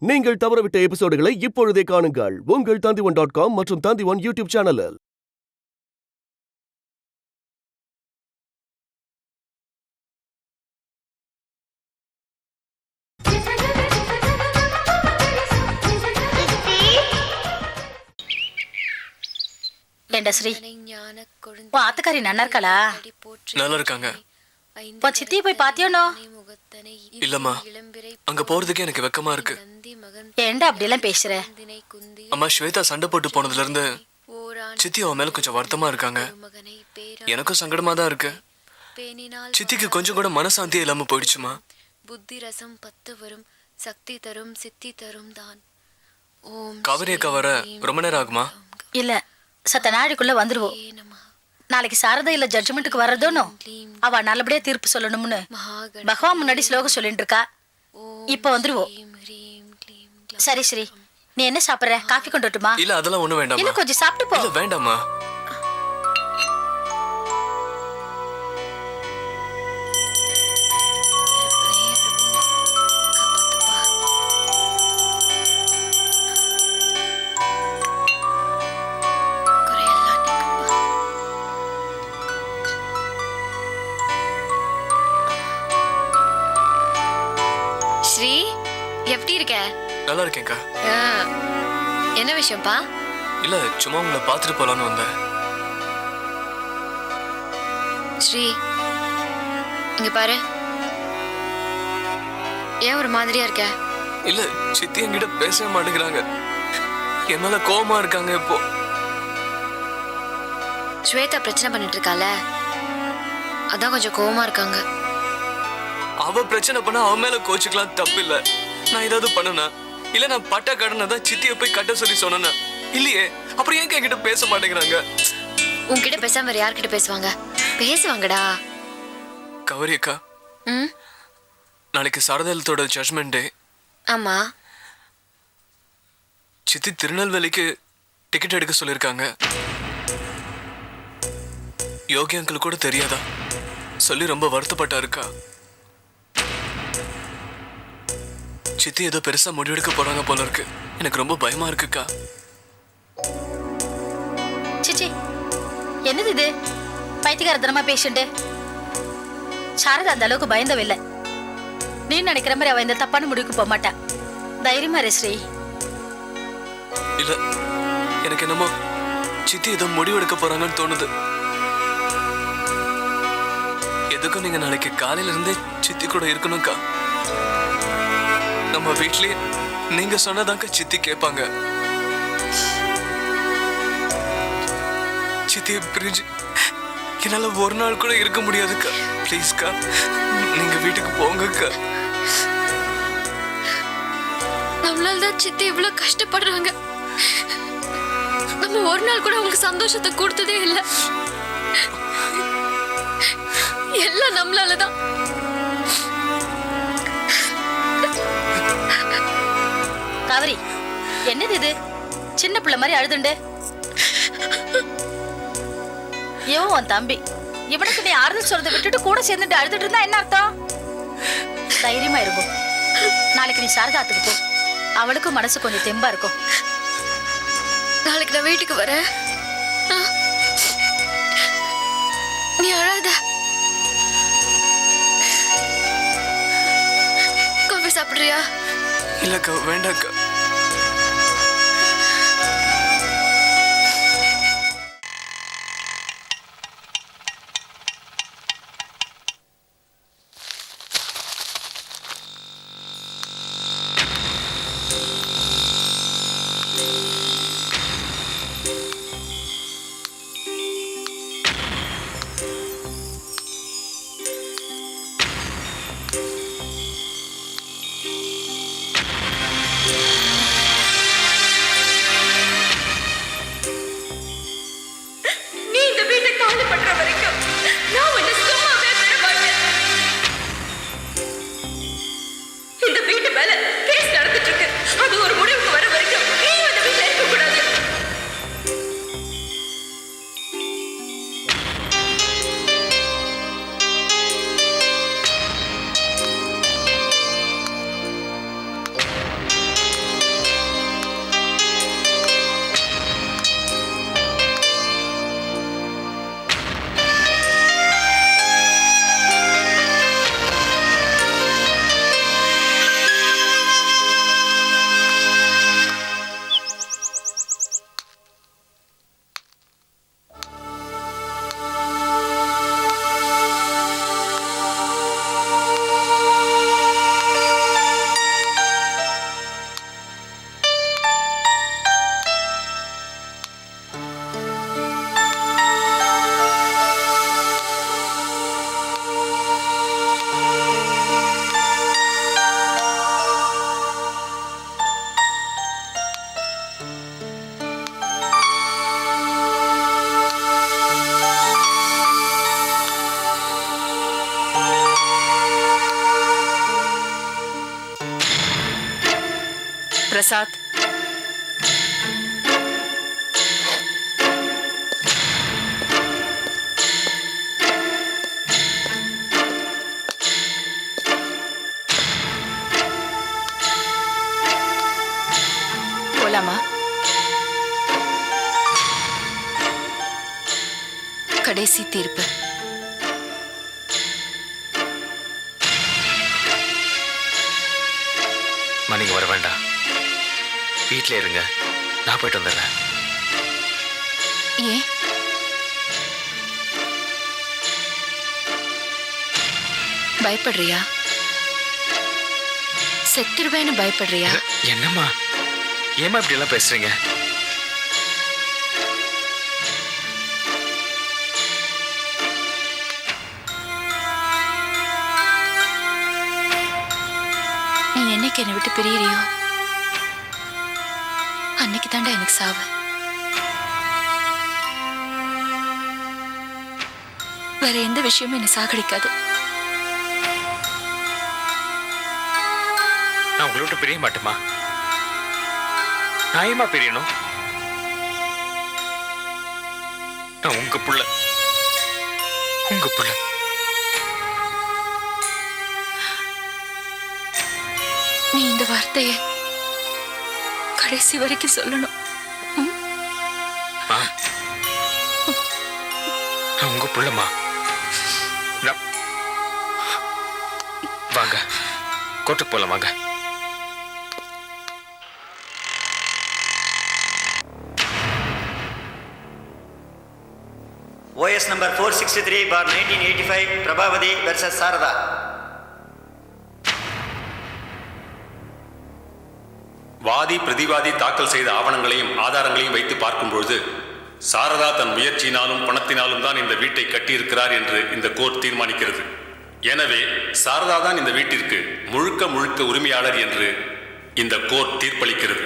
நீங்கள் தவறவிட்ட எபிசோடுகளை இப்பொழுதே காணுங்கள் உங்கள் Tandivan.com மற்றும் Tandivan யூடியூப் சேனலில். ஸ்ரீ ஆத்துக்காரி நல்லா இருக்காளா? நல்லா இருக்காங்க. சித்தியை போய் பாத்தியோனோ? இல்லம்மா, அங்க போறதுக்கு எனக்கு வெக்கமா இருக்கு. ஏண்டா அப்படி எல்லாம் பேசுற? அம்மா, ஸ்வேதா சண்டை போட்டு போனதுல இருந்து சித்தி அவன் மேல கொஞ்சம் வருத்தமா இருக்காங்க. எனக்கும் சங்கடமா தான் இருக்கு. சித்திக்கு கொஞ்சம் கூட மனசாந்தியே இல்லாம போயிடுச்சுமா. புத்தி ரசம் 10 வரும், சக்தி தரும் சித்தி தரும் தான். காவிரி அக்கா வர ரொம்ப நேரம் ஆகுமா? இல்ல, சத்த நாளைக்குள்ள வந்துருவோம். நாளைக்கு சாரதா இல்ல ஜட்ஜ்மெண்ட்டுக்கு வர்றதோனோ அவ நல்லபடியா தீர்ப்பு சொல்லணும்னு பகவான் முன்னாடி ஸ்லோகம் சொல்லிட்டு இருக்கா. இப்ப வந்துருவோம். சரி ஸ்ரீ, நீ என்ன சாப்பிடுற? காஃபி கொண்டு வரட்டுமா? இல்ல, அதெல்லாம் ஒண்ணு வேண்டாம். இல்ல, கொஞ்சம் சாப்பிட்டு போ. இல்ல, வேண்டாமா. ஸ்ரீ, எப்படி இருக்க? நல்லா இருக்கேன்க்கா. என்ன விஷயம்ப்பா? இல்ல, சும்மா உங்களை பாத்துட்டு போலான்னு வந்தேன். ஸ்ரீ, இங்க பாரு. ஏன் ஒரு மாதிரியா இருக்க? இல்ல, சித்தி என்கிட்ட பேசவே மாட்டேங்கிறாங்க. என் மேல கோவமா இருக்காங்க. இப்போ ஸ்வேதா பிரச்சனை பண்ணிட்டு இருக்கால, அதான் கொஞ்சம் கோவமா இருக்காங்க. அவ பிரச்சனை பண்ணா அவன் மேல கோச்சுக்கலாம், தப்பு இல்ல. நான் ஏதாவது பண்ணனா? இல்ல, நான் பட்ட கடனை தான் சித்தியை போய் கட்ட சொல்லி சொன்னா? இல்லையே. அப்புறம் ஏன் என்கிட்ட பேச மாட்டேங்கிறாங்க? உன்கிட்ட பேசாம வேற யார்கிட்ட பேசுவாங்க? பேசுவாங்கடா. கவரி அக்கா, நாளைக்கு சாரதாலத்தோட ஜட்ஜ்மெண்ட் டே. ஆமா. சித்தி திருநெல்வேலிக்கு டிக்கெட் எடுக்க சொல்லிருக்காங்க. யோகி அங்கிள் கூட தெரியாதா? சொல்லி ரொம்ப வருத்தப்பட்டா இருக்கா. சித்தி ஏதோ பெருசா முடிவெடுக்க போறாங்க போல இருக்கு. எனக்கு ரொம்ப பயமா இருக்குக்கா. சிச்சி, என்னது இது? பைத்தியக்காரத்தனமா பேஷண்ட். சாரதா அந்த அளவுக்கு பயந்தவில்லை. நீ நினைக்கிற மாதிரி அவ இந்த தப்பான முடிவுக்கு போக மாட்டா. தைரியமா இரு ஸ்ரீ. இல்ல, எனக்கு என்னமோ சித்தி ஏதோ முடிவெடுக்க போறாங்கன்னு தோணுது. எதுக்கும் நீங்க நாளைக்கு காலையில இருந்தே சித்தி கூட இருக்கணும்க்கா. நம்ம வீட்லயே நீங்க சொன்னதாங்க சித்தி கேட்பாங்க. சித்தியை பிரிஞ்சு என்னால ஒரு நாள் கூட இருக்க முடியாதுக்கா. பிளீஸ்க்கா, நீங்க வீட்டுக்கு போங்கக்கா. நம்மளால்தான் சித்தி இவ்வளவு கஷ்டப்படுறாங்க. நம்ம ஒரு நாள் கூட அவங்களுக்கு சந்தோஷத்தை கொடுத்ததே இல்லை. எல்லாம் நம்மளாலதான். காவிரி, என்னது இது? சின்ன பிள்ளை மாதிரி அழுதுண்டு. இவன் உன் தம்பி. இவனுக்கு நீ ஆறுதல் சொல்றதை விட்டுட்டு கூட சேர்ந்துட்டு அழுதுட்டு இருந்தா என்ன அர்த்தம்? தைரியமா இருக்கும். நாளைக்கு நீ சாரதாத்துக்கு போ. அவளுக்கும் மனசு கொஞ்சம் தெம்பா இருக்கும். நாளைக்கு நான் வீட்டுக்கு வரேன். நீ அழாத. காஃபி சாப்பிடுறியா? இல்லக்கா, வேண்டாக்கா. இந்த வீட்டு மேல கேஸ் நடந்துட்டு இருக்கு. அது ஒரு முடிவுக்கு வர வரைக்கும் நீ அந்த வீட்டுல பிரசாத், போலாமா? கடைசி தீர்ப்பு. நீங்க வர வேண்டாம், வீட்டிலே இருங்க, நான் போயிட்டு வந்துடுறேன். ஏன்? பயப்படுறியா? செத்துருவேன்னு பயப்படுறியா? என்னம்மா, ஏமா இப்படி எல்லாம் பேசுறீங்க? நீ என்னைக்கு என்னை விட்டு பிரியறியோ அன்னைக்கு தாண்டா எனக்கு சாவு. வேற எந்த விஷயமும் என்னை சாகடிக்காது. நான் உங்களை விட்டு பிரிய மாட்டேமா. நான் ஏமா பிரியணும்? நான் உங்க புள்ள, உங்க புள்ள. நீ இந்த வார்த்தையை கடைசி வரைக்கும் சொல்லணும். நான் உங்க புள்ளமா. வாங்க, கோர்ட்டுக்கு போலாம் வாங்க. OS number 463/1985 Prabhavati versus Saradha. வாதி பிரதிவாதி தாக்கல் செய்த ஆவணங்களையும் ஆதாரங்களையும் வைத்து பார்க்கும்பொழுது சாரதா தன் முயற்சியினாலும் பணத்தினாலும் தான் இந்த வீட்டை கட்டியிருக்கிறார் என்று இந்த கோர்ட் தீர்மானிக்கிறது. எனவே சாரதா தான் இந்த வீட்டிற்கு முழுக்க முழுக்க உரிமையாளர் என்று இந்த கோர்ட் தீர்ப்பளிக்கிறது.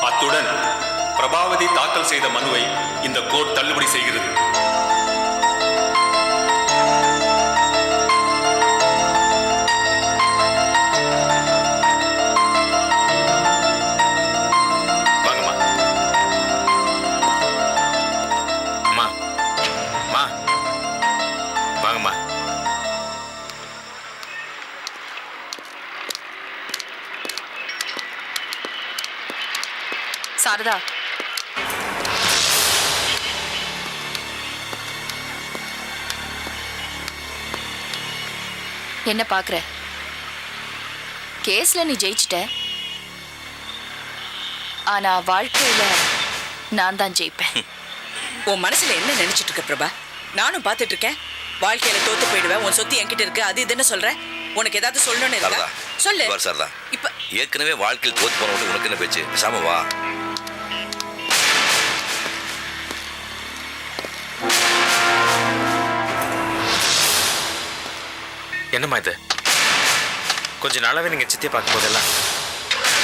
அத்துடன் பிரபாவதி தாக்கல் செய்த மனுவை இந்த கோர்ட் தள்ளுபடி செய்கிறது. சாரதா, என்ன பாக்குற? கேஸ்ல நீ ஜெயிச்சிட்ட, ஆனா வாழ்க்கையில நான் தான் ஜெயிப்பேன். உன் மனசுல என்ன நினைச்சிட்டு இருக்க பிரபா? நானும் பாத்துட்டு இருக்கேன். வாழ்க்கையில தோத்து போயிடுவேன், உன் சொத்து என்கிட்ட இருக்கு, அது இதுன்னு சொல்ற. உனக்கு ஏதாவது சொல்லணும்னு இருக்கா? சொல்லு. சாரதா, இப்ப ஏற்கனவே வாழ்க்கையில் தோத்து போனவங்க உனக்கு என்ன பேச்சு? பேசாம வா. என்னம்மா இது? கொஞ்ச நாளாவே நீங்க சித்தியை பார்க்கும் போதெல்லாம்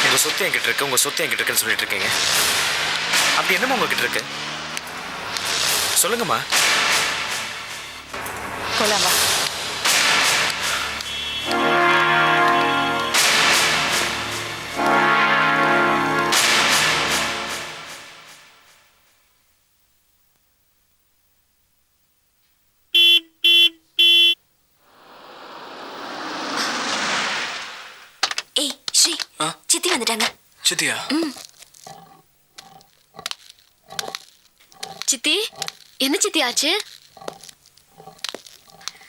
உங்க சொத்து என்கிட்ட இருக்கு, உங்க சொத்து என்கிட்ட இருக்குன்னு சொல்லிட்டு இருக்கீங்க. அப்படி என்னம்மா உங்ககிட்ட இருக்கு? சொல்லுங்கம்மா. போலாமா? சித்தி வந்துட்டாங்க. சித்தியா? சித்தி, என்ன சித்தி ஆச்சு?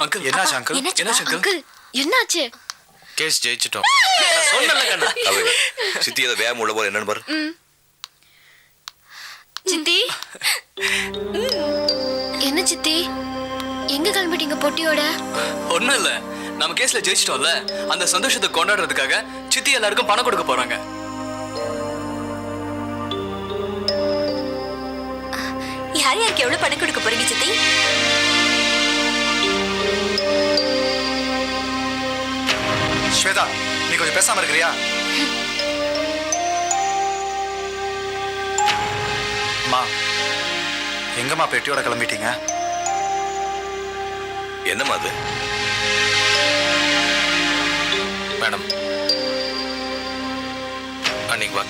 அங்கிள் என்னாச்சு? அங்கிள் என்னாச்சு? அங்கிள் என்னாச்சு? கேஸ் ஜெயிச்சிட்டோம். சொன்னல கண்ணா. சித்தி ஏதோ வேகம் உள்ள போல என்னன்னு பாரு. சித்தி, என்ன சித்தி, எங்க கிளம்பிட்டீங்க பொட்டியோட? ஒண்ணும் இல்ல, நம்ம கேஸ்ல ஜெயிச்சிட்டோம்ல, அந்த சந்தோஷத்தை கொண்டாடுறதுக்காக சித்தி எல்லாருக்கும் பணம் கொடுக்க போறாங்க. யார் யாருக்கு எவ்வளவு பணம் கொடுக்க போறீங்க சித்தி? ஸ்வேதா, நீ கொஞ்சம் பேசாம இருக்கிறியா? அம்மா, எங்கம்மா பெட்டியோட கிளம்பிட்டீங்க? என்னம்மா அது?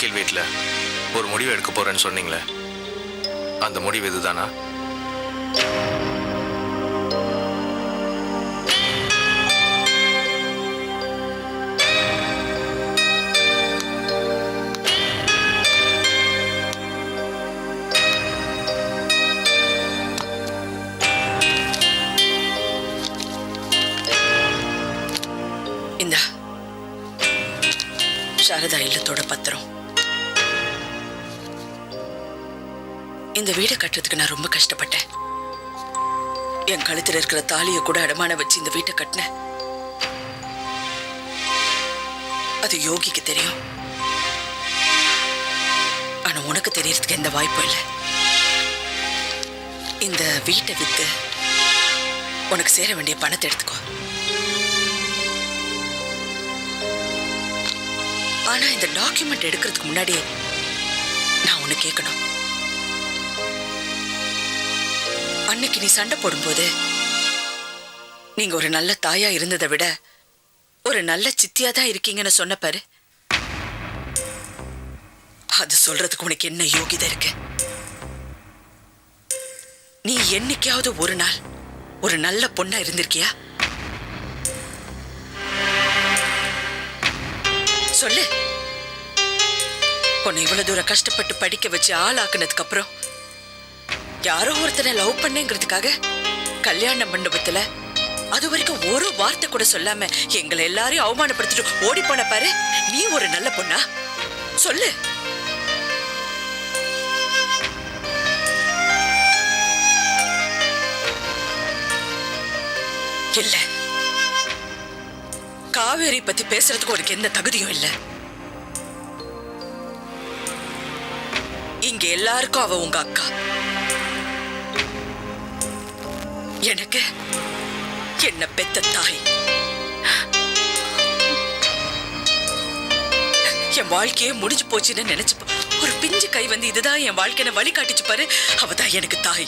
வக்கீல் வீட்டில் ஒரு முடிவு எடுக்க போறேன்னு சொன்னீங்களே, அந்த முடிவு இதுதானா? இந்தா சாரதா இல்லத்தோட பத்திரம். இந்த வீடை கட்டுறதுக்கு நான் ரொம்ப கஷ்டப்பட்டேன். என் கழுத்துல இருக்கிற தாலியை கூட அடமான வச்சு இந்த வீட்டை கட்டினேன். அது யோகிக்கு தெரியும். ஆனா உனக்கு தெரியறதுக்கு எந்த வாய்ப்பும் இல்லை. இந்த வீட்டை வித்து உனக்கு சேர வேண்டிய பணத்தை எடுத்துக்கோ. ஆனா இந்த டாக்குமெண்ட் எடுக்கிறதுக்கு முன்னாடி நான் உன்னை கேட்கணும். அன்னைக்கு நீ சண்டை போடும்போது நீங்க ஒரு நல்ல தாயா இருந்ததை விட ஒரு நல்ல சித்தியா தான் இருக்கீங்கன்னு சொன்ன பாரு, அது சொல்றதுக்கு உனக்கு என்ன யோகிதை இருக்கு? நீ என்னைக்காவது ஒரு நாள் ஒரு நல்ல பொண்ணா இருந்திருக்கியா? சொல்லு. உன்னை இவ்வளவு தூரம் கஷ்டப்பட்டு படிக்க வச்சு ஆளாக்குனதுக்கு அப்புறம் யாரோ ஒருத்தனை லவ் பண்ணேங்கிறதுக்காக கல்யாண மண்டபத்துல அது வரைக்கும் ஒரு வார்த்தை கூட சொல்லாம எங்களை எல்லாரையும் அவமானப்படுத்திட்டு ஓடி போன பாரு, நீ ஒரு நல்ல பொண்ணா? சொல்லு. இல்ல, காவேரி பத்தி பேசுறதுக்கு உனக்கு எந்த தகுதியும் இல்ல. இங்க எல்லாருக்கும் அவ உங்க அக்கா. எனக்கு என்ன பெத்த தாய். என் வாழ்க்கையே முடிஞ்சு போச்சுன்னு நினைச்சு ஒரு பிஞ்சு கை வந்து இதுதான் என் வாழ்க்கையை வழி காட்டிச்சு பாரு, அவதான் எனக்கு தாய்.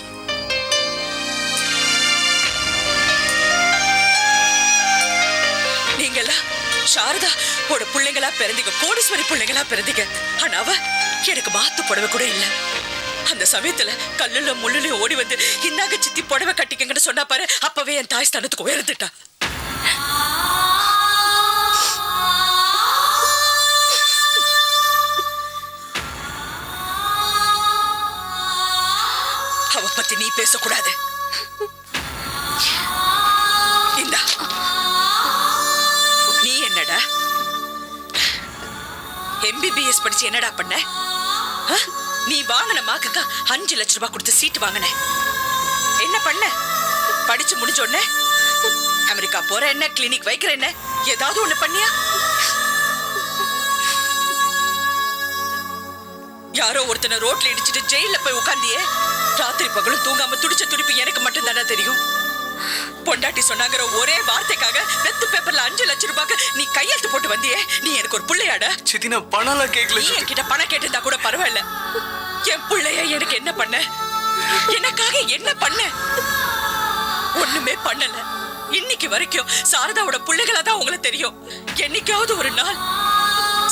நீங்கெல்லாம் சாரதா ஓட பிள்ளைங்களா பிறந்தீங்க, கோடீஸ்வரி பிள்ளைங்களா பிறந்தீங்க. ஆனா அவ எனக்கு மாத்து புடவை கூட இல்ல. அந்த சமயத்துல கல்லுல முள்ளுலயும் ஓடி வந்து இன்னாக சித்தி புடவை கட்டிக்கங்கன்னு சொன்னா பாரு, அப்பவே என் தாய் ஸ்தானத்துக்கு உயர்ந்துட்டா. அவ பத்தி நீ பேசக்கூடாது. இந்தா, நீ என்னடா MBBS படிச்சு என்னடா பண்ண? நீ வாங்கின மாக்குக்கா 5 லட்சம் ரூபாய் கொடுத்து சீட்டு வாங்கின. என்ன பண்ண? படிச்சு முடிஞ்ச உடனே அமெரிக்கா போற என்ன, கிளினிக் வைக்கிற என்ன, ஏதாவது ஒண்ணு பண்ணியா? யாரோ ஒருத்தனை ரோட்ல இடிச்சிட்டு ஜெயில போய் உட்கார்ந்தியே, ராத்திரி பகலும் தூங்காம துடிச்ச துடிப்பு எனக்கு மட்டும் தானே தெரியும். பொண்டாட்டி சொன்னாங்கிற ஒரே வார்த்தைக்காக வெத்து பேப்பர்ல 5 லட்சம் ரூபாய்க்கு நீ கையெழுத்து போட்டு வந்தியே, நீ எனக்கு ஒரு பிள்ளையாட? சித்தி நான் பணம்லாம் கேட்கல. நீ என்கிட்ட பணம் கேட்டிருந்தா கூட பரவாயில்ல. என் பிள்ளைய எனக்கு என்ன பண்ண? எனக்காக என்ன பண்ண? ஒண்ணுமே பண்ணல. இன்னைக்கு வரைக்கும் சாரதாவோட பிள்ளைகளா தான் உங்களுக்கு தெரியும். என்னைக்காவது ஒரு நாள்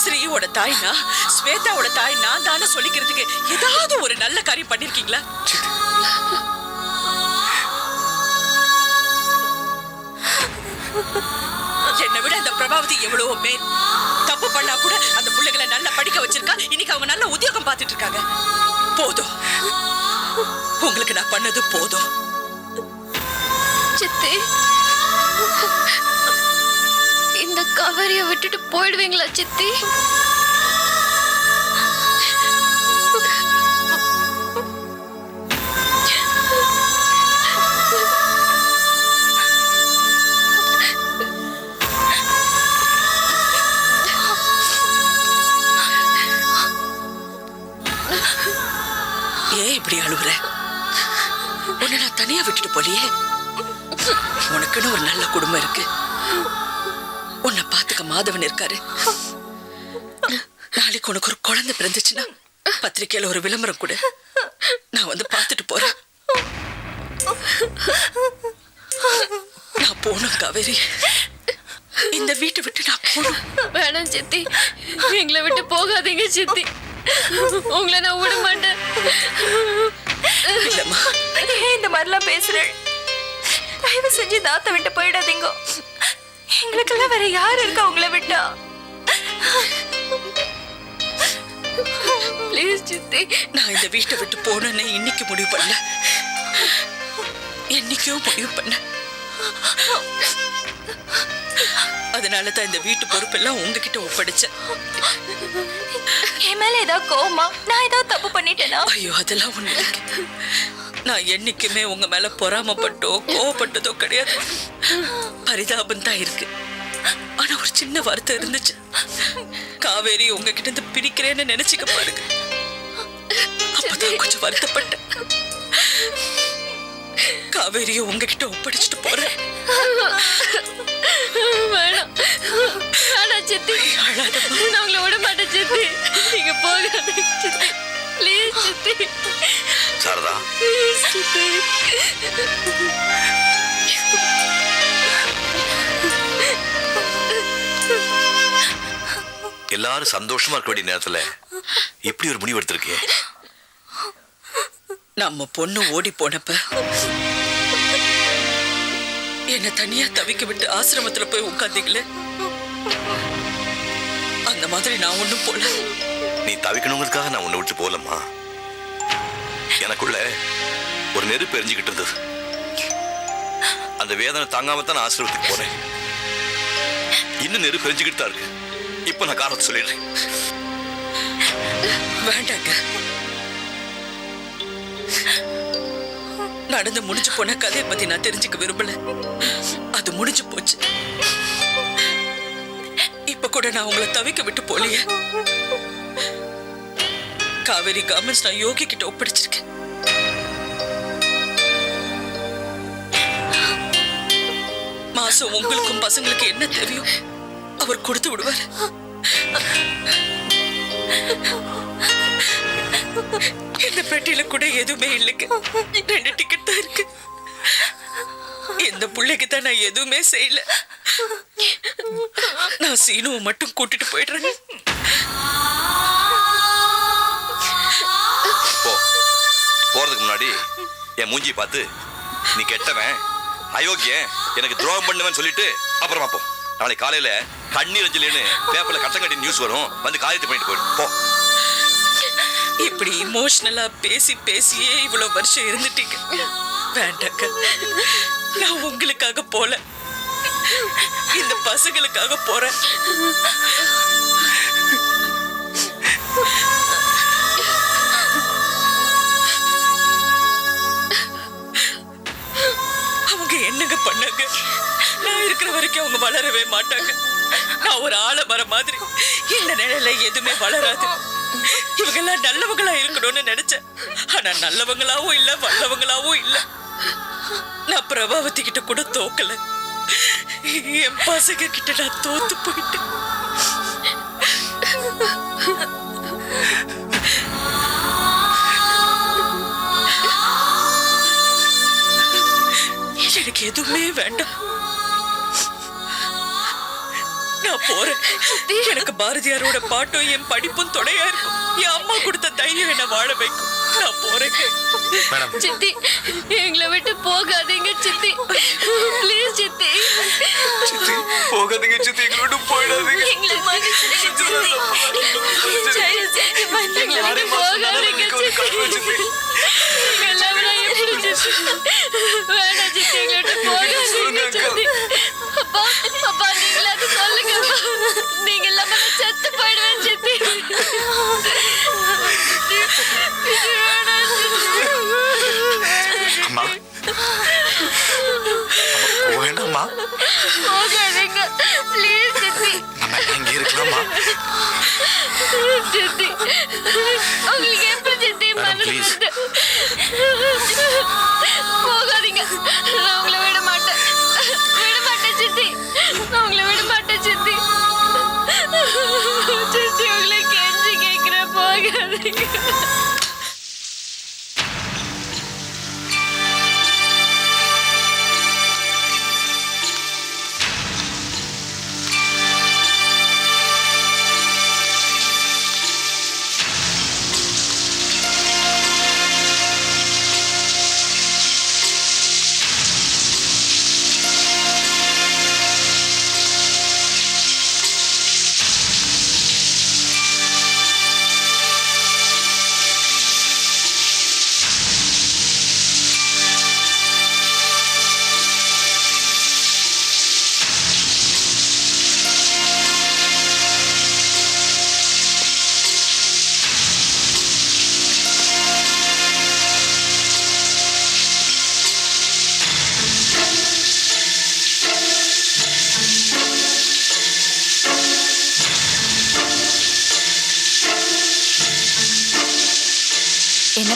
ஸ்ரீயோட தாய்னா ஸ்வேதாவோட தாய் நான் தானே சொல்லிக்கிறதுக்கு ஏதாவது ஒரு நல்ல காரியம் பண்ணிருக்கீங்களா? என்னை விட அந்த பிரபாவதி எவ்வளவோ மேல். தப்பு பண்ணா கூட அந்த பிள்ளைகளை நல்லா படிக்க வச்சிருக்கா. இன்னைக்கு அவங்க நல்ல உத்தியோகம் பார்த்துட்டு இருக்காங்க. போதும், உங்களுக்கு நான் பண்ணது போதும். சித்தி, இந்த காவேரியை விட்டுட்டு போயிடுவீங்களா சித்தி? ஏன் இப்படி அழுவுற? உன்னை நான் தனியா விட்டுட்டு போலியே. உனக்குன்னு ஒரு நல்ல குடும்பம் இருக்கு. உன்னை பாத்துக்க மாதவன் இருக்காரு. நாளைக்கு உனக்கு ஒரு குழந்தை பிறந்துச்சுன்னா பத்திரிக்கையில ஒரு விளம்பரம் கொடு, நான் வந்து பாத்துட்டு போறேன். நான் போகணும் காவேரி. இந்த வீட்டை விட்டு நான் போகணும். வேணாம் சித்தி, எங்களை விட்டு போகாதீங்க சித்தி. உங்களை நான் விட மாட்டேன். இல்லம்மா, ஏன் இந்த மாதிரிலாம் பேசுறேன்? தயவு செஞ்சு தாத்த விட்டு போயிடாதீங்க. எங்களுக்கெல்லாம் வேற யார் இருக்கா உங்களை விட்டா? ப்ளீஸ் சித்தி. நான் இந்த வீட்டை விட்டு போகணும்னு இன்னைக்கு முடிவு பண்ணல, என்னைக்கோ முடிவு பண்ண. அதனாலதான் இந்த வீட்டு பொறுப்பெல்லாம் உங்ககிட்ட ஒப்படைச்சேன். என் மேல ஏதாவது கோவமா? நான் ஏதாவது தப்பு பண்ணிட்டேனா? ஐயோ, அதெல்லாம் ஒண்ணு இருக்கு. நான் என்னைக்குமே உங்க மேல பொறாமப்பட்டோ கோவப்பட்டதோ கிடையாது. பரிதாபம் தான் இருக்கு. ஆனா ஒரு சின்ன வருத்தம் இருந்துச்சு. காவேரி உங்ககிட்ட இருந்து பிரிக்கிறேன்னு நினைச்சுக்க பாருங்க. அப்பதான் கொஞ்சம் வருத்தப்பட்டேன். காவேரியை உங்ககிட்ட ஒப்படைச்சிட்டு போறேன். வேணாம் வேணாம் சித்தி, நான் உங்களை விட மாட்டேன் சித்தி. நீங்க போகாதீங்க சித்தி, ப்ளீஸ் சித்தி. சாரதா, ப்ளீஸ் சித்தி. எல்லாரும் சந்தோஷமா இருக்க வேண்டிய நேரத்துல இப்படி ஒரு முடிவு எடுத்திருக்கே. நம்ம பொண்ணு ஓடி போனப்ப என்ன தனியா தவிக்க விட்டு ஆசிரமத்துல போய் உட்கார்ந்தீங்களே, அந்த மாதிரி நான் ஒண்ணும் போல. நீ தவிக்கணுங்கிறதுக்காக நான் உன்னை விட்டு போலம்மா. எனக்குள்ள ஒரு நெருப்பு எரிஞ்சுக்கிட்டு இருந்தது. அந்த வேதனை தாங்காம தான் நான் ஆசிரமத்துக்கு போனேன். இன்னும் நெருப்பு எரிஞ்சுக்கிட்டு தான் இருக்கு. இப்ப நான் காரணத்தை சொல்லிடுறேன். வேண்டாங்க, நடந்து முடிஞ்சு போன கதையை பத்தி நான் தெரிஞ்சுக்க விரும்பல. அது முடிஞ்சு போச்சு. இப்ப கூட நான் உங்களை தவிக்க விட்டு போலியே. காவேரி கார்மெண்ட்ஸ் நான் யோகி கிட்ட ஒப்படைச்சிருக்கேன். மாசம் உங்களுக்கும் பசங்களுக்கு என்ன தேவையோ அவர் கொடுத்து விடுவார். இந்த பெட்டியில கூட எதுவுமே இல்லைங்க. 2 டிக்கெட் தான் இருக்கு. இந்த பிள்ளைக்கு தான் நான் எதுவுமே செய்யல. நான் சீனுவை மட்டும் கூட்டிட்டு போயிடுறேன். போறதுக்கு முன்னாடி என் மூஞ்சி பார்த்து நீ கெட்டவன், அயோக்கியன், எனக்கு துரோகம் பண்ணுவேன்னு சொல்லிட்டு அப்புறமா போ. நாளைக்கு காலையில கண்ணீர் அஞ்சலின்னு பேப்பர்ல கட்டம் கட்டி நியூஸ் வரும். வந்து காரியத்தை பண்ணிட்டு போயிடும். போ. இப்படி இமோஷனலா பேசி பேசியே இவ்வளவு வருஷம் இருந்துட்டீங்க. வேண்டாங்க, நான் உங்களுக்காக போல, இந்த பசங்களுக்காக போறேன். அவங்க என்னங்க பண்ணாங்க? நான் இருக்கிற வரைக்கும் அவங்க வளரவே மாட்டாங்க. நான் ஒரு ஆலமரம் மாதிரி, இந்த நிலையில எதுவுமே வளராது. இவங்கெல்லாம் நல்லவங்களா இருக்கணும்னு நினைச்சேன். ஆனா நல்லவங்களாவும் இல்ல, வல்லவங்களாவும் இல்ல. நான் பிரபாவதி கிட்ட கூட தோக்கல. என் பசங்க கிட்ட நான் தோத்து போயிட்டேன். எனக்கு எதுவுமே வேண்டாம். நான் போறேன். எனக்கு பாரதியாரோட பாட்டும் என் படிப்பும் துணையா இருக்கும். என் அம்மா கொடுத்த தைரியம் என்ன வாழ வைக்கும். நான் போறேன். சித்தி, எங்களை விட்டு போகாதீங்க சித்தி, ப்ளீஸ் சித்தி. சித்தி போகாதீங்க சித்தி, எங்களை விட்டு போயிடாதீங்க. எங்களை மன்னிச்சிடுங்க சித்தி. தயவு செஞ்சு எங்களை விட்டு போகாதீங்க சித்தி. எங்க எல்லாமே நான் எப்படி சித்தி? வேணாம் சித்தி, எங்களை விட்டு போகாதீங்க சித்தி. அப்பா அப்பா, நீங்களாவது சொல்லுங்க. நீங்க இல்லாம நான் செத்து போயிடுவேன் சித்தி. அம்மா, வேண்டாம்மா, போகாதீங்க ப்ளீஸ் சித்தி. நம்ம இங்க இருக்கலாமா? சித்தி, உங்களுக்கு எப்படி சித்தி மனசு? போகாதீங்க, நான் உங்களை விட மாட்டேன். விட மாட்டேன் சித்தி, நான் உங்களை விட மாட்டேன் சித்தி. சித்தி, உங்களை கெஞ்சி கேட்கிறேன், போகாதீங்க.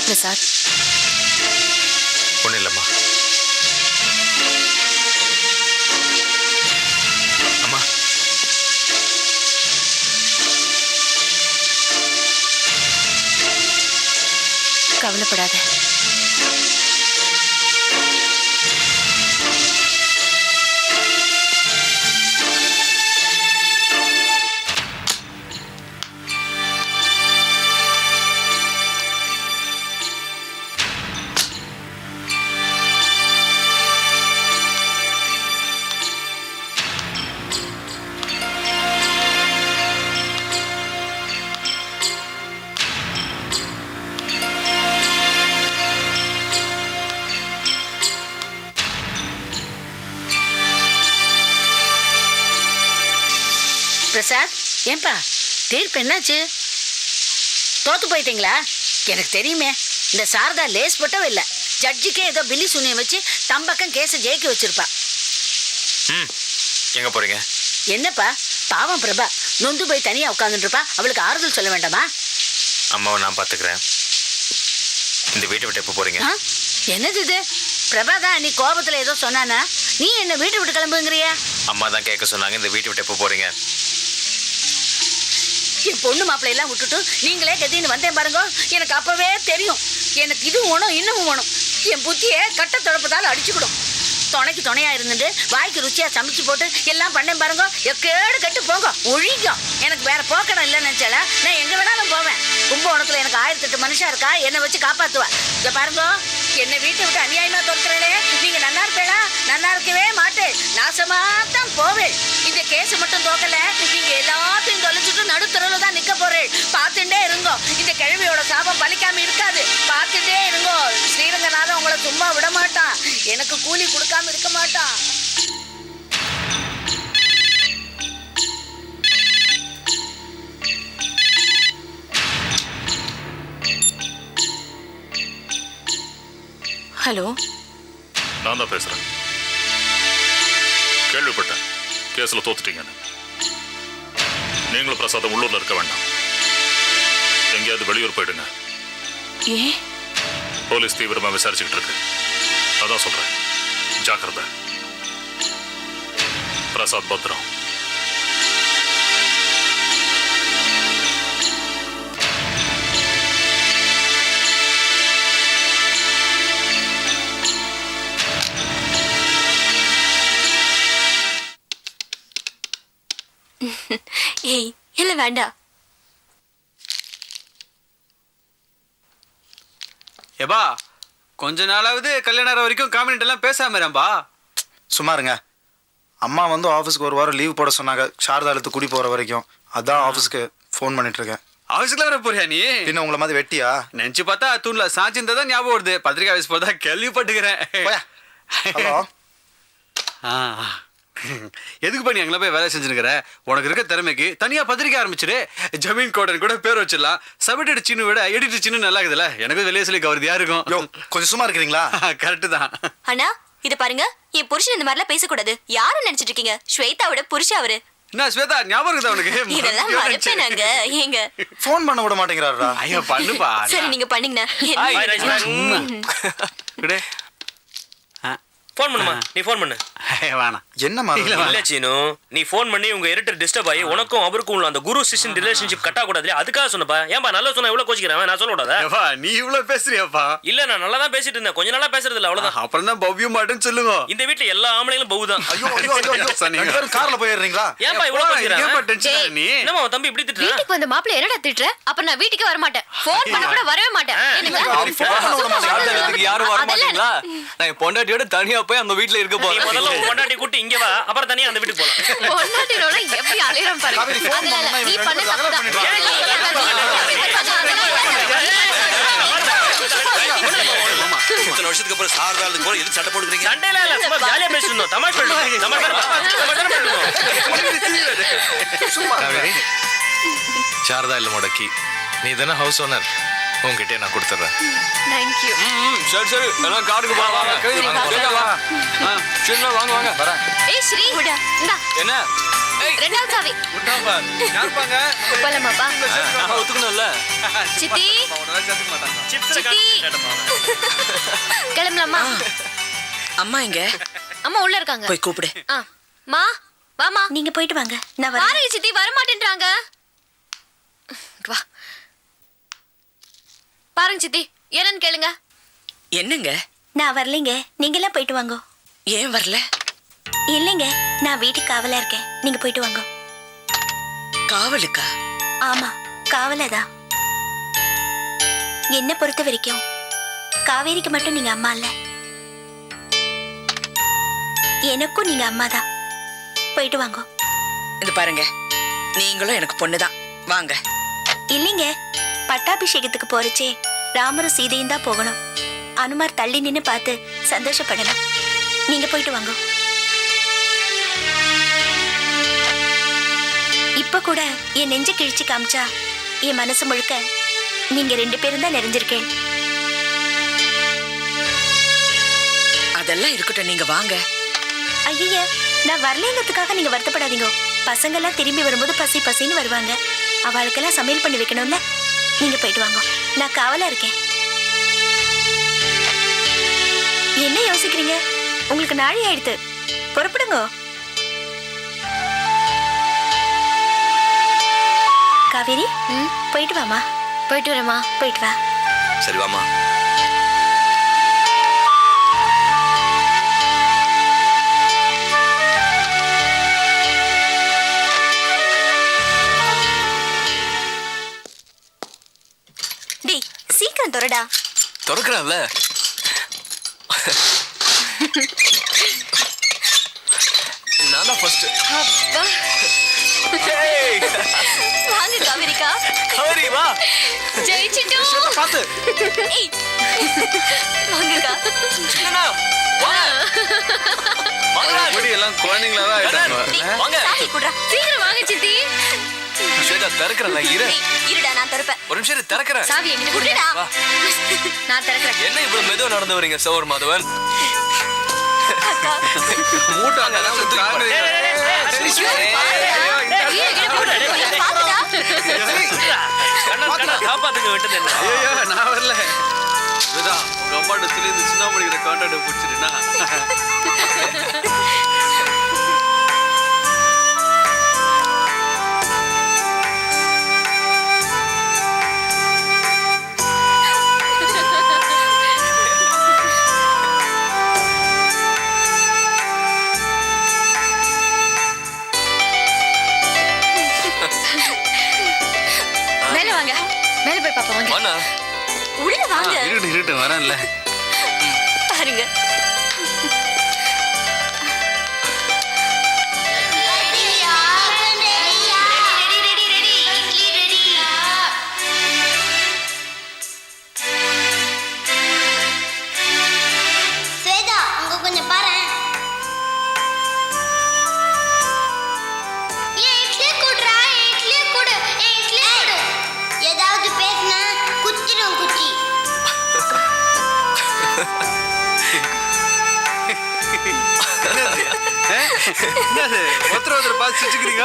பிரசாத்? ஒன்றும் இல்லைம்மா. அம்மா, கவலைப்படாத. பிரசாத், ஏன்பா தீர்ப்பு என்னாச்சு? தோத்து போயிட்டீங்களா? எனக்கு தெரியுமே, இந்த சாரதா லேஸ் பட்டவ இல்லை. ஜட்ஜிக்கே ஏதோ பில்லி சுனியை வச்சு தம்பக்கம் கேஸை ஜெயிக்க வச்சிருப்பா. எங்க போறீங்க? என்னப்பா பாவம் பிரபா நொந்து போய் தனியா உட்காந்துட்டு இருப்பா. அவளுக்கு ஆறுதல் சொல்ல வேண்டாமா? அம்மாவை நான் பார்த்துக்கிறேன். இந்த வீட்டை விட்டு எப்போ போறீங்க? என்னது இது? பிரபா தான் நீ கோபத்துல ஏதோ சொன்னானா? நீ என்ன வீட்டை விட்டு கிளம்புங்கிறிய? அம்மா தான் கேட்க சொன்னாங்க. இந்த வீட்டை விட்டு எப்போ போறீங்க? என் பொண்ணு மாப்பிள்ளை எல்லாம் விட்டுட்டு நீங்களே கத்தின்னு வந்தேன் பாருங்க. எனக்கு அப்பவே தெரியும், எனக்கு இது வேணும் இன்னமும் வேணும். என் புத்தியை கட்ட தொடப்பதால் அடிச்சுக்கிடும். துணைக்கு துணையா இருந்துட்டு வாய்க்கு ருச்சியா சமைச்சு போட்டு எல்லாம் பண்ணேன் பாருங்க. எக்கேடு கட்டு போங்க, ஒழிக்கும். எனக்கு வேற போக்கடம் இல்லைன்னு நினைச்சால நான் எங்க வேணாலும் போவேன். கும்பகோணத்துல எனக்கு 1008 மனுஷா இருக்கா, என்னை வச்சு காப்பாத்துவா. இங்க பாருங்க, என்னை வீட்டை விட்டு அநியாயமா தோற்கிறே. நீங்க நல்லா இருப்பேனா? நல்லா இருக்கவே மாட்டேன், நாசமா தான் போவேன். இந்த கேஸ் மட்டும் தோக்கல, நீங்க எல்லாத்தையும் தொலைச்சிட்டு நடுத்தரவுல தான் நிக்க போறேன். பார்த்துட்டே இருங்கோ, இந்த கிழவியோட சாபம் பலிக்காம இருக்காது. பார்த்துட்டே இருங்கோ. ஸ்ரீரங்கநாதன் உங்களை சும்மா விட மாட்டான், எனக்கு கூலி கொடுக்காம இருக்க மாட்டான். ஹலோ, நான் தான் பேசுறேன். கேள்விப்பட்டேன் கேஸ்ல தோத்துட்டீங்கன்னு. நீங்களும் பிரசாதம் உள்ளூர்ல இருக்க வேண்டாம், எங்கேயாவது வெளியூர் போயிடுங்க. ஏன்? போலீஸ் தீவிரமா விசாரிச்சுக்கிட்டு இருக்கு. அதான் சொல்றேன், ஜாக்கிரதை. பிரசாத் பத்ரம். ஏய் இல்ல வேண்டாம். ஏபா, கொஞ்ச நாளாவது கல்யாணம் வரைக்கும் காமெண்ட் எல்லாம் பேசாம இரும்பா. சும்மா இருங்க. அம்மா வந்து ஆஃபீஸ்க்கு ஒரு வாரம் லீவ் போட சொன்னாங்க, சாரதா எடுத்து குடி போகிற வரைக்கும். அதான் ஆஃபீஸ்க்கு ஃபோன் பண்ணிட்டு இருக்கேன். ஆஃபீஸ்க்குலாம் வர போறியா நீ? பின்ன உங்களை மாதிரி வெட்டியா? நினச்சி பார்த்தா தூண்ல சாஞ்சிருந்தா தான் ஞாபகம் வருது. பத்திரிக்கை ஆஃபீஸ் போதா கேள்விப்பட்டுக்கிறேன். ஹலோ. எதுக்கு பண்ணி அங்கே போய் வேலை செஞ்சுருக்கிற? உனக்கு இருக்க திறமைக்கு தனியாக பத்திரிக்கை ஆரம்பிச்சிரு. ஜமீன் கோடன் கூட பேர் வச்சிடலாம். சப்மிட்டட் சின்ன விட எடிட்டட் சின்ன நல்லா இருக்குதுல்ல. எனக்கு வெளியே சொல்லி கவர்தியா இருக்கும். கொஞ்சம் சும்மா இருக்கிறீங்களா? கரெக்டு தான். அண்ணா இத பாருங்க, என் புருஷன் இந்த மாதிரிலாம் பேசக்கூடாது. யாரும் நினைச்சிட்டு இருக்கீங்க? ஸ்வேதாவோட புருஷன் அவரு. என்ன ஸ்வேதா, ஞாபகம் இருக்குதா உனக்கு? இதெல்லாம் மறப்பேனாங்க. ஏங்க ஃபோன் பண்ண விட மாட்டேங்கிறாரா? ஐயோ பண்ணுப்பா. சரி நீங்க பண்ணீங்கண்ணா. ஃபோன் பண்ணுமா, நீ ஃபோன் பண்ணு. வேணாம். என்னமா இல்ல சீனு, நீ ஃபோன் பண்ணி உங்க எரிட்டர் டிஸ்டர்ப் ஆகி உனக்கும் அவருக்கும் உள்ள அந்த குரு சிஷ்யன் ரிலேஷன்ஷிப் கட்டா கூடாது. அதுக்காக சொன்னப்பா. ஏன்பா நல்லா சொன்னா இவ்வளவு கோச்சிக்கிறேன்? நான் சொல்ல கூடாதா? நீ இவ்வளவு பேசுறியாப்பா? இல்ல நான் நல்லா தான் பேசிட்டு இருந்தேன், கொஞ்ச நாளா பேசுறது இல்ல, அவ்வளவுதான். அப்புறம் தான் பவ்யம் மாட்டேன்னு சொல்லுங்க. இந்த வீட்டுல எல்லா ஆம்பளைங்களும் பவு தான். ஐயோ ஐயோ ஐயோ, கார்ல போயிடுறீங்களா? ஏன்பா இவ்வளவு கோச்சிக்கிறேன்? நீ என்னமா உன் தம்பி இப்படி திட்டுற? வீட்டுக்கு வந்த மாப்பிள்ளை என்னடா திட்டுற? அப்ப நான் வீட்டுக்கே வர மாட்டேன். ஃபோன் பண்ண கூட வரவே மாட்டேன். யாரும் வர மாட்டீங்களா? நான் பொண்டாட்டியோட தனியா போய் அந்த வீட்டுல இருக்க போறேன். முதல்ல உன் பொண்டாட்டி கூட்டி இங்க வா, அப்புறம் தனியா அந்த வீட்டுக்கு போலாம். பொண்டாட்டியோட எப்படி அலையறோம் பாருங்க. அதனால நீ பண்ண தப்புதான். இத்தனை வருஷத்துக்கு அப்புறம் சாரதாளுக்கு போல எது சண்டை போடுறீங்க? சண்டையில இல்ல, சும்மா ஜாலியா பேசிருந்தோம். தமாஷ் பண்ணுவோம். சாரதா இல்ல முடக்கி, நீ தானே ஹவுஸ் ஓனர், உங்ககிட்டே நான் கொடுத்துட்றேன். Thank you. சரி சரி, எல்லாம் காருக்கு போலாம். வாங்க சின்ன வாங்க வாங்க வரேன். ஏய் ஸ்ரீ, இந்தா. என்ன ரெண்டாவது சாவி விட்டாப்பா யாருப்பாங்க போலாமாப்பா நான் ஒத்துக்கணும்ல. சித்தி சித்தி கிளம்பலாமா? அம்மா எங்க? அம்மா உள்ள இருக்காங்க. போய் கூப்பிடு. மா வாமா. நீங்க போயிட்டு வாங்க, நான் பாருங்க சித்தி வர மாட்டேன்றாங்க. வா பாருங்க சித்தி என்னன்னு கேளுங்க. என்னங்க? நான் வரலைங்க, நீங்க எல்லாம் போயிட்டு வாங்க. ஏன் வரல? இல்லைங்க, நான் வீட்டுக்கு காவலா இருக்கேன், நீங்க போயிட்டு வாங்க. காவலுக்கா? ஆமா, காவலதான். என்ன பொறுத்த வரைக்கும் காவேரிக்கு மட்டும் நீங்க அம்மா இல்ல, எனக்கும் நீங்க அம்மா தான். போயிட்டு வாங்க. இது பாருங்க, நீங்களும் எனக்கு பொண்ணுதான், வாங்க. இல்லைங்க, பட்டாபிஷேகத்துக்கு போறச்சே ராமரும் சீதையும் தான் போகணும். அனுமார் தள்ளி நின்னு பார்த்து சந்தோஷப்படணும். நீங்க போயிட்டு வாங்க. இப்ப கூட என் நெஞ்ச கிழிச்சு காமிச்சா என் மனசு முழுக்க நீங்க 2 பேரும் தான் நிறைஞ்சிருக்கேன். அதெல்லாம் இருக்கட்டும், நீங்க வாங்க. ஐய, நான் வரலைங்கிறதுக்காக நீங்க வருத்தப்படாதீங்க. பசங்க எல்லாம் திரும்பி வரும்போது பசி பசின்னு வருவாங்க, அவளுக்கெல்லாம் சமையல் பண்ணி வைக்கணும்ல. நீங்க போயிட்டு வாங்க, நான் காவலா இருக்கேன். என்ன யோசிக்கிறீங்க? உங்களுக்கு நாழி ஆயிடுத்து, புறப்படுங்க. காவேரி, போயிட்டு வாமா. போயிட்டு வரேம்மா. போயிட்டு வா. சரி வாமா. டேய் சீக்கிரம் தொறடா. திறக்கறான்ல. நான் தான் ஃபர்ஸ்ட். அப்பா வாங்க காவேரிக்கா. காவேரி வா. ஜெயிச்சிட்டோம். பாத்து. ஏய் வாங்கக்கா. சின்னனா வா. முடி எல்லாம் குழந்தைங்களா தான் ஆயிட்டாங்க. வாங்க. சாவி குடுறா. சீக்கிரம் வாங்க சித்தி. ஸ்வேதா திறக்கறல இரு. இருடா, நான் திறப்பேன். ஒரு நிமிஷம் திறக்கறேன். சாவி என்கிட்ட குடுடா. நான் திறக்கறேன். என்ன இவ்வளவு மெதுவா நடந்து வரீங்க சௌர் மாதவன்? மூட்டை அதெல்லாம் தாங்க. காப்பாத்துங்க விட்டது என்ன? ஐயோ நான் வரல. வேதா உங்க அம்மாட்ட சொல்லி இந்த சின்ன மணிக்கிற கான்டாக்ட் பிடிச்சிருனா. மேல வாங்க, மேல போய் பாப்பா வாங்க. வாண்ணா. உள்ள வாங்க. இருட்டு வரேன்ல. பாருங்க. ஸ்வேதா, அங்க கொஞ்சம் பாரு. இட்லி குடுறா, இட்லி குடு, இட்லி குடு. ஏதாவது பேசினா குத்திடும் குச்சி. என்னது ஒருத்தர் பார்த்து சிரிச்சுக்கிறீங்க?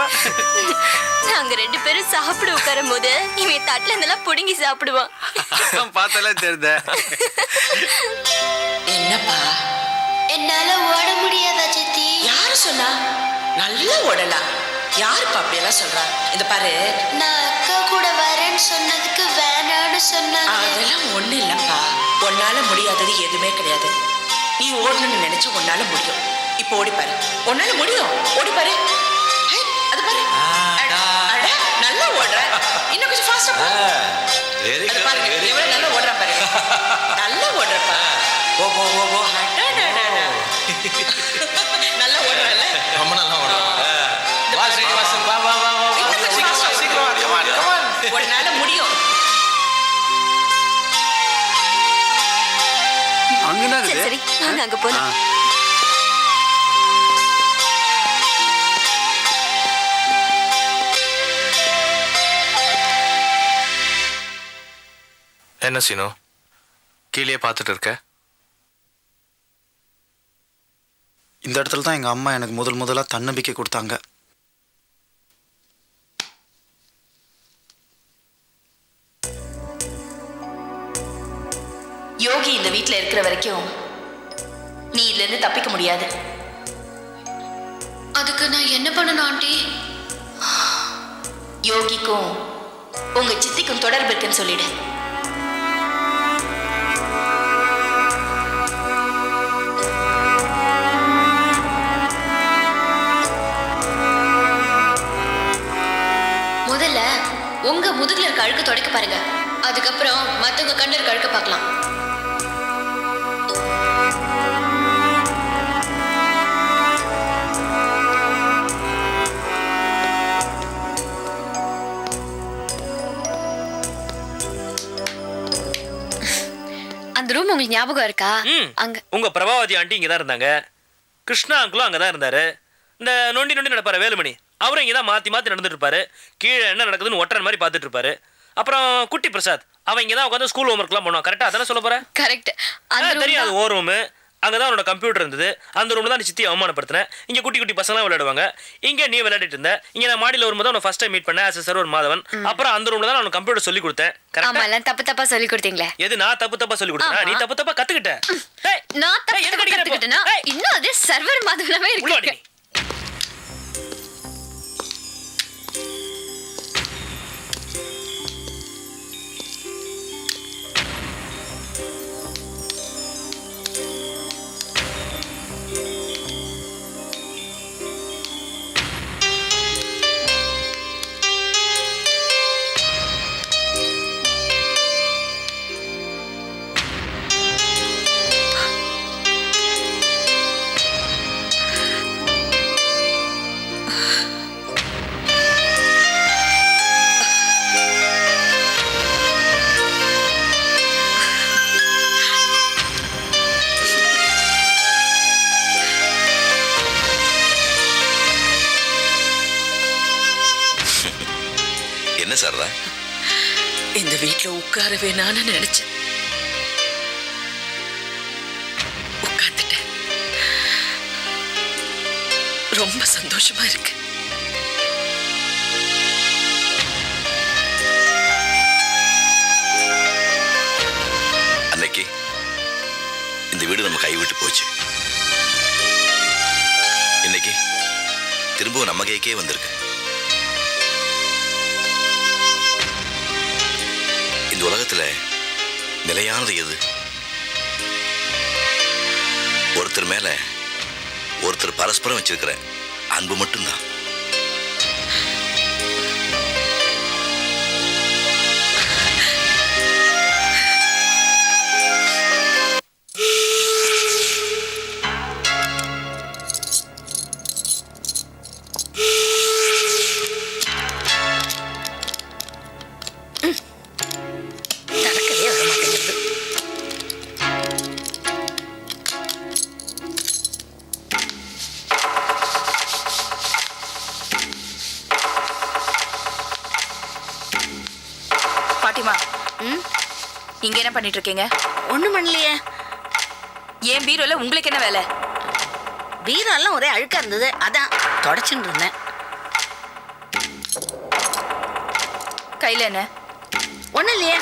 நாங்க 2 பேரும் சாப்பிட உட்காரும் போது இவன் தட்டுல இருந்தெல்லாம் புடுங்கி சாப்பிடுவான். பார்த்தாலே தெரியுத. என்னப்பா? என்னால ஓட முடியாதா சித்தி? யாரு சொன்னா? நல்லா ஓடலாம். யாருப்பா அப்படியெல்லாம் சொல்றா? இந்த பாரு, நான் அக்கா கூட வரேன்னு சொன்னதுக்கு வேணான்னு சொன்னாங்க. அதெல்லாம் ஒண்ணு இல்லப்பா. உன்னால முடியாதது எதுவுமே கிடையாது. நீ ஓடணும்னு நினைச்சா உன்னால முடியும். இப்போ ஓடி பாரு, உன்னால முடியும். ஓடி பாரு. ஹை, அது பாரு. அட, நல்லா ஓடுற. இன்னும் கொஞ்சம் ஃபாஸ்டா போ. அது பாருங்க, எவ்வளவு நல்லா ஓடுறா பாருங்க. நல்லா ஓடுறப்பா. போ போ போ போ. அடடடடா. நல்லா ஓடுறல. ரொம்ப நல்லா ஓடுறாங்க. வா ஸ்ரீனிவாசன் வா வா வா வா. இன்னும் கொஞ்சம் ஃபாஸ்டா சீக்கிரம் வா. come on come on. உன்னால முடியும். அங்கனா சரி சரி வாங்க அங்க போலாம். என்ன சீனு கீழே பார்த்துட்டு இருக்க? இந்த இடத்துல தான் எங்கள் அம்மா எனக்கு முதலாக தன்னம்பிக்கை கொடுத்தாங்க. யோகி இந்த வீட்டுல இருக்கிற வரைக்கும் நீ இதுல இருந்து தப்பிக்க முடியாது. அதுக்கு நான் என்ன பண்ணணும் ஆண்டி? யோகிக்கும் உங்க சித்திக்கும் தொடர்பு இருக்குன்னு சொல்லிடு. முதல்ல உங்க முதுகுல இருக்க அழுக்கு துடைக்க பாருங்க. அதுக்கப்புறம் மத்தவங்க கண்ணில் இருக்க அழுக்க பார்க்கலாம். அந்த ரூம் உங்களுக்கு ஞாபகம் இருக்கா? அங்க உங்க பிரபாவதி ஆண்டி இங்க தான் இருந்தாங்க. கிருஷ்ணா அங்கிளும் அங்க தான் இருந்தாரு. இந்த நொண்டி நொண்டி நடப்பாரு வேலுமணி, அவரும் இங்க தான் மாத்தி மாத்தி நடந்துட்டு இருப்பாரு. கீழே என்ன நடக்குதுன்னு ஒற்றன் மாதிரி பார்த்துட்டு இருப்பாரு. அப்புறம் குட்டி பிரசாத் அவன் இங்க தான் உட்காந்து ஸ்கூல் ஹோம்ஒர்க்லாம் பண்ணுவான். கரெக்டா அதானே சொல்ல போறேன்? கரெக்ட். தெரியும், அது ஓ ரூமு. அங்கதான் அவனோட கம்ப்யூட்டர் இருந்தது. அந்த ரூம்ல தான் நீ சித்தி அவமானப்படுத்தினேன். இங்க குட்டி குட்டி பசங்களாம் விளையாடுவாங்க. இங்க நீ விளையாடிட்டு இருந்த. இங்க நான் மாடியில் வரும்போது அவனை ஃபர்ஸ்ட் டைம் மீட் பண்ணேன் as a சர்வர் மாதவன். அப்புறம் அந்த ரூம்ல தான் அவனுக்கு கம்ப்யூட்டர் சொல்லி கொடுத்தேன். ஆமா, எல்லாம் தப்பு தப்பா சொல்லி கொடுத்தீங்களே. எது நான் தப்பு தப்பா சொல்லி கொடுத்தேன்? நீ தப்பு தப்பா கத்துக்கிட்ட. நான் தப்பு தப்பா கத்துக்கிட்டேனா? இன்னும் அதே சர்வர் மாதவனாவே இருக்கு. சாரதா, இந்த வீட்டுல உட்கார வேணான்னு நினைச்சேன். உட்கார்ந்துட்டேன். ரொம்ப சந்தோஷமா இருக்கு. அன்னைக்கு இந்த வீடு நம்ம கைவிட்டு போச்சு. இன்னைக்கு திரும்பவும் நம்ம கைக்கே வந்திருக்கு. இந்த உலகத்துல நிலையானது எது? ஒருத்தர் மேல ஒருத்தர் பரஸ்பரம் வச்சிருக்கிற அன்பு மட்டும்தான். இங்க என்ன பண்ணிட்டு இருக்கீங்க? ஒண்ணும் பண்ணலையே. ஏன் பீரோல உங்களுக்கு என்ன வேலை? பீரோலாம் ஒரே அழுக்கா இருந்தது, அதான் தொடச்சுட்டு இருந்தேன். கையில என்ன? ஒண்ணும் இல்லையே.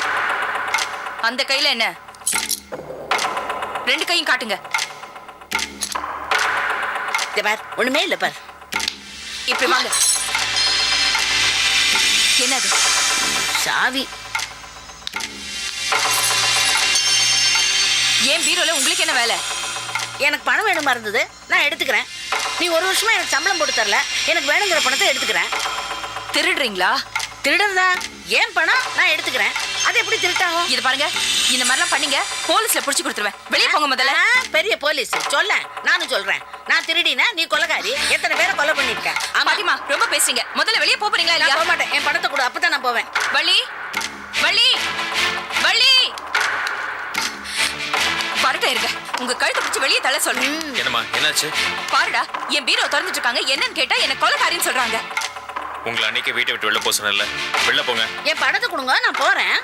அந்த கையில என்ன? ரெண்டு கையும் காட்டுங்க. பார், ஒண்ணுமே இல்லை பார். இப்படி வாங்க. என்னது? சாவி. ஏன் பீரோல உங்களுக்கு என்ன வேலை? எனக்கு பணம் வேணுமா இருந்தது, நான் எடுத்துக்கிறேன். நீ ஒரு வருஷமா எனக்கு சம்பளம் போட்டு தரல, எனக்கு வேணுங்கிற பணத்தை எடுத்துக்கிறேன். திருடுறீங்களா? திருடுறதா? ஏன் பணம் நான் எடுத்துக்கிறேன், அது எப்படி திருட்டாகும்? இது பாருங்க, இந்த மாதிரிலாம் பண்ணீங்க போலீஸ்ல புடிச்சு கொடுத்துருவேன். வெளியே போங்க முதல்ல. பெரிய போலீஸ் சொல்ல, நானும் சொல்றேன். நான் திருடினா நீ கொலைகாரி. எத்தனை பேரை கொலை பண்ணிருக்கேன். பாட்டிமா ரொம்ப பேசுறீங்க. முதல்ல வெளியே போறீங்களா இல்லையா? போக மாட்டேன். என் பணத்தை கொடு, அப்பதான் நான் போவேன். வள்ளி, வள்ளி, வள்ளி, பரட்ட இருக்க. உங்க கழுத்தை பிடிச்சு வெளியே தள்ள சொல்றேன். என்னம்மா, என்னாச்சு? பாருடா, என் பீரோ திறந்துட்டு இருக்காங்க. என்னன்னு கேட்டா என்ன கொலைகாரின்னு சொல்றாங்க. உங்களை அன்னைக்கு வீட்டை விட்டு வெளில போக சொன்னேன்ல, வெளில போங்க. என் பணத்தை கொடுங்க, நான் போறேன்.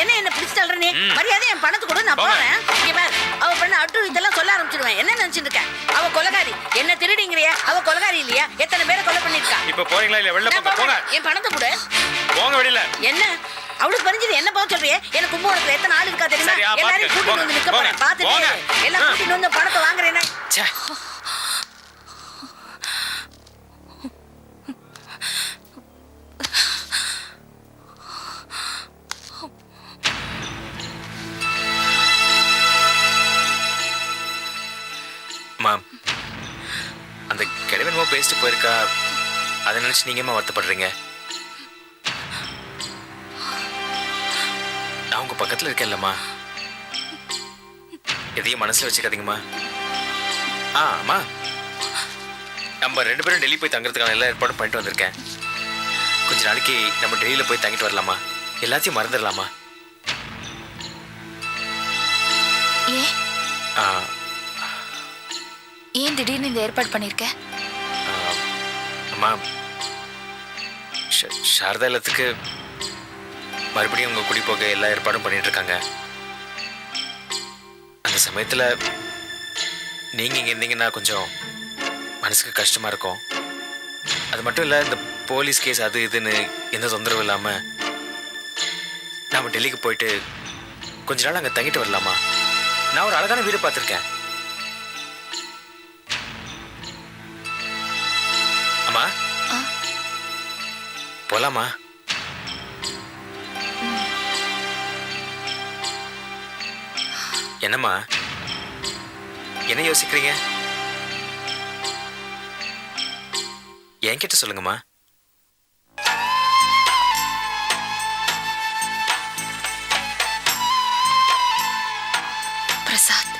என்ன பிடிச்சு தள்ளுற நீ? மரியாதை என் பணத்தை கொடு, நான் போறேன். இங்க பாரு, அவ பண்ண அட்டு இதெல்லாம் சொல்ல ஆரம்பிச்சிடுவேன். என்ன நினைச்சிட்டு இருக்க? அவ கொலைகாரி. என்ன திருடிங்கிறியா? அவ கொலைகாரி இல்லையா? எத்தனை பேரை கொலை பண்ணிருக்கா? இப்ப போறீங்களா இல்ல வெளில போங்க போங்க. என் பணத்தை கொடு. போங்க வெளியில. என்ன அவளுக்கு பறிஞ்சது என்ன போக சொல்றியே? எனக்கு கும்பகோணத்துல எத்தனை ஆள் இருக்கா தெரியுமா? சரியா, எல்லாரையும் பாத்துக்க. கூட்டிட்டு வந்து நிக்க போங்க, போறேன். பாத்துட்டு போங்க. எல்லாம் கூட்டிட்டு வந்து பணத்தை வாங்குறேனே. ச்சே. மாம், அந்த கிழவனமோ பேசிட்டு போயிருக்கா, அதை நினைச்சு நீங்கம்மா வருத்தப்படுறீங்க. நான் உங்க பக்கத்துல இருக்கேன்லம்மா, எதையும் மனசுல வச்சுக்காதீங்கம்மா. அம்மா, நம்ம 2 பேரும் டெல்லி போய் தங்குறதுக்கான எல்லா ஏற்பாடும் பண்ணிட்டு வந்திருக்கேன். கொஞ்ச நாளைக்கு நம்ம டெல்லியில போய் தங்கிட்டு வரலாமா? எல்லாத்தையும் மறந்துடலாமா? ஏன் திடீர்னு இந்த ஏற்பாடு பண்ணிருக்க? அம்மா, சாரதா இல்லத்துக்கு மறுபடியும் உங்க குடி போக எல்லா ஏற்பாடும் பண்ணிட்டு இருக்காங்க. அந்த சமயத்துல நீங்க இங்க இருந்தீங்கன்னா கொஞ்சம் மனசுக்கு கஷ்டமா இருக்கும். அது மட்டும் இல்ல, இந்த போலீஸ் கேஸ் அது இதுன்னு எந்த தொந்தரவும் இல்லாம நாம டெல்லிக்கு போயிட்டு கொஞ்ச நாள் அங்க தங்கிட்டு வரலாமா? நான் ஒரு அழகான வீடு பார்த்துருக்கேன். அம்மா, போலாமா? என்னம்மா, என்ன யோசிக்கிறீங்க? என்கிட்ட சொல்லுங்கம்மா. பிரசாத்,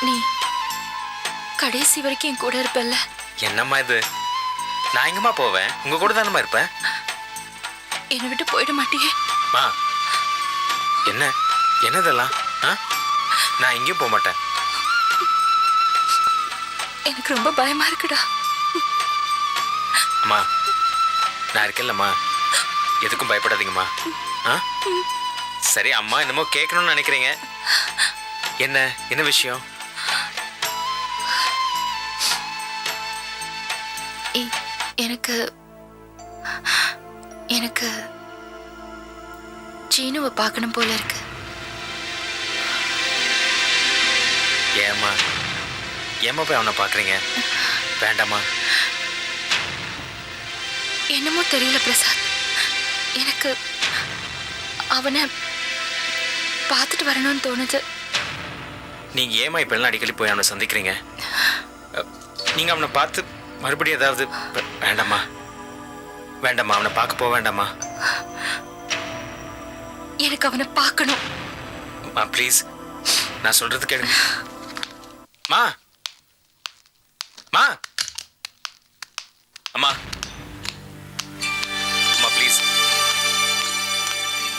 நீ கடைசி வரைக்கும் என் கூட இருப்பல்ல? என்னம்மா இது? நான் எங்கம்மா போவேன்? உங்க கூட தானம்மா இருப்பேன். என்னை விட்டு போயிட மாட்டியே? மா, என்னதெல்லாம்? நான் எங்கேயும் போக மாட்டேன். எனக்கு ரொம்ப பயமா இருக்குடா. அம்மா, நான் இருக்கேன்லம்மா, எதுக்கும் பயப்படாதீங்கம்மா. சரி, அம்மா என்னமோ கேட்கணும்னு நினைக்கிறீங்க. என்ன விஷயம்? எனக்கு சீனுவை பார்க்கணும் போல இருக்கு. ஏம்மா போய் அவனை பார்க்குறீங்க? வேண்டாமா? என்னமோ தெரியல பிரசாத், எனக்கு அவனை பார்த்துட்டு வரணும்னு தோணுது. நீங்க ஏமா இப்ப எல்லாம் அடிக்கடி போய் அவனை சந்திக்கிறீங்க? நீங்க அவனை பார்த்து மறுபடியும் ஏதாவது வேண்டாமா? அவனை பார்க்க போக வேண்டாமா? எனக்கு அவனை பார்க்கணும். ப்ளீஸ், நான் சொல்றது கேளுங்க. மா, அம்மா, ப்ளீஸ்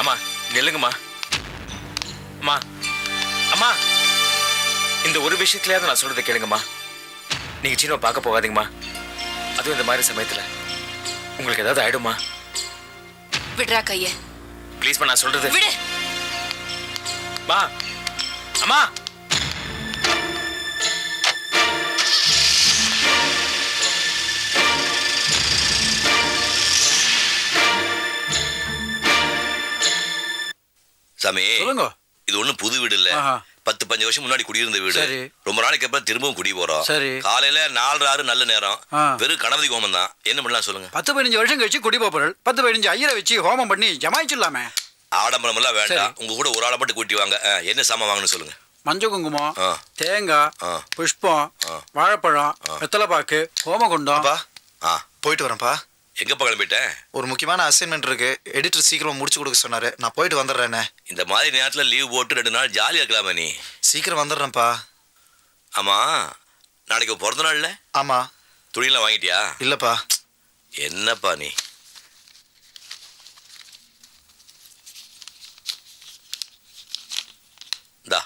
அம்மா, நெல்லுங்கம்மா. அம்மா, இந்த ஒரு விஷயத்துலயாவது நான் சொல்றதை கேளுங்கம்மா. நீங்க சீனோ பார்க்க போகாதீங்கம்மா. அதுவும் இந்த மாதிரி சமயத்துல உங்களுக்கு ஏதாவது ஆயிடுமா? விடுறா கைய. ப்ளீஸ் நான் சொல்றது விடு. அம்மா, சாமி, சொல்லுங்க. இது ஒண்ணும் புது வீடு இல்ல. 10-15 வருஷம் முன்னாடி குடியிருந்த வீடு. ரொம்ப நாளைக்கு அப்புறம் திரும்பவும் குடி போறோம். காலையில 4-6 நல்ல நேரம், வெறும் கணபதி ஹோமம் தான். என்ன பண்ணலாம் சொல்லுங்க? 10-15 வருஷம் கழிச்சு குடி போறோம். 10-15 ஐயரை வச்சு ஹோமம் பண்ணி ஜமாயிச்சிடலாமே. ஆடம்பரம் எல்லாம் வேண்டாம். உங்க கூட ஒரு ஆளை மட்டும் கூட்டி வாங்க. என்ன சாமான் வாங்கன்னு சொல்லுங்க. மஞ்சள் குங்குமம், தேங்காய், புஷ்பம், வாழைப்பழம், வெத்தலைப்பாக்கு, ஹோமகுண்டம். போயிட்டு வரேன்ப்பா. எங்கப்பா கிளம்பிட்டேன்? ஒரு முக்கியமான அசைன்மெண்ட் இருக்கு. எடிட்டர் சீக்கிரமா முடிச்சு கொடுக்க சொன்னாரு. நான் போயிட்டு வந்துடுறேனே. இந்த மாதிரி நேரத்துல லீவ் போட்டு 2 நாள் ஜாலியா இருக்கலாமா? நீ சீக்கிரம் வந்துடுறேன்ப்பா. ஆமா, நாளைக்கு பிறந்த நாள்ல? ஆமா. துணியெல்லாம் வாங்கிட்டியா? இல்லப்பா. என்னப்பா நீ? இந்தா,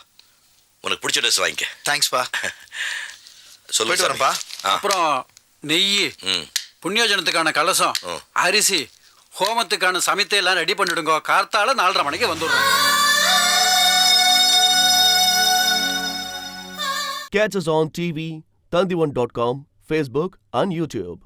உனக்கு பிடிச்ச ட்ரெஸ் வாங்கிக்க. தேங்க்ஸ்ப்பா. சொல்லிட்டு வரேன்ப்பா. அப்புறம் நெய், புண்ணியோஜனத்துக்கான கலசம், அரிசி, ஹோமத்துக்கான சமைத்தை எல்லாம் ரெடி பண்ணிடுங்க. கார்த்தால 4:30 மணிக்கு வந்துடுறேன். Catch us on TV, Tandivan.com, Facebook and YouTube.